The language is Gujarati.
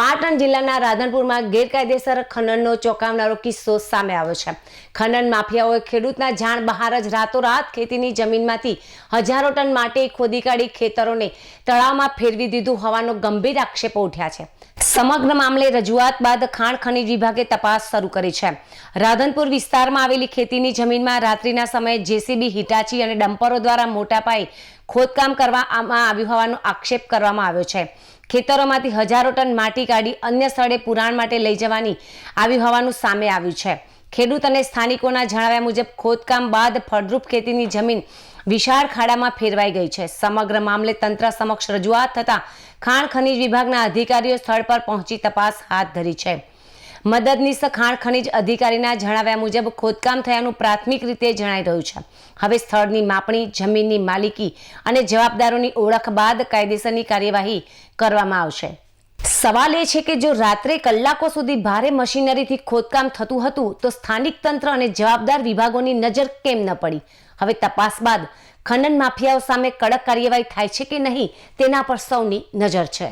પાટણ જિલ્લાના રાધનપુરમાં ગેરકાયદેસર ખનનનો ચોંકાવનારો કિસ્સો સામે આવ્યો છે। ખનન માફિયાઓએ ખેડૂતના જાણ બહાર જ રાતોરાત ખેતીની જમીનમાંથી હજારો ટન માટી ખોદી કાઢી ખેતરોને તળાવમાં ફેરવી દીધું હોવાનો ગંભીર આક્ષેપો ઉઠ્યા છે। સમગ્ર મામલે રજૂઆત બાદ ખાણ ખનીજ વિભાગે તપાસ શરૂ કરી છે। રાધનપુર વિસ્તારમાં આવેલી ખેતીની જમીનમાં રાત્રિના સમયે જેસીબી, હિટાચી અને ડમ્પરો દ્વારા મોટા પાયે ખોદકામ કરવામાં આવ્યું હોવાનો આક્ષેપ કરવામાં આવ્યો છે। ખેતરોમાંથી હજારો ટન માટી કાઢી અન્ય સ્થળે પુરાણ માટે લઈ જવાની આવી હોવાનું સામે આવ્યું છે। ખેડૂત અને સ્થાનિકોના જણાવ્યા મુજબ ખોદકામ બાદ ફળદ્રુપ ખેતીની જમીન વિશાળ ખાડામાં ફેરવાઈ ગઈ છે। સમગ્ર મામલે તંત્ર સમક્ષ રજૂઆત થતાં ખાણ ખનીજ વિભાગના અધિકારીઓ સ્થળ પર પહોંચી તપાસ હાથ ધરી છે। મદદનીશ ખાણ ખનીજ અધિકારીના જણાવ્યા મુજબ ખોદકામ થયાનું પ્રાથમિક રીતે જણાઈ રહ્યું છે। હવે સ્થળની માપણી, જમીનની માલિકી અને જવાબદારોની ઓળખ બાદ કાયદેસરની કાર્યવાહી કરવામાં આવશે। સવાલ એ છે કે જો રાત્રે કલાકો સુધી ભારે મશીનરીથી ખોદકામ થતું હતું તો સ્થાનિક તંત્ર અને જવાબદાર વિભાગોની નજર કેમ ન પડી? હવે તપાસ બાદ ખનન માફિયાઓ સામે કડક કાર્યવાહી થાય છે કે નહીં તેના પર સૌની નજર છે।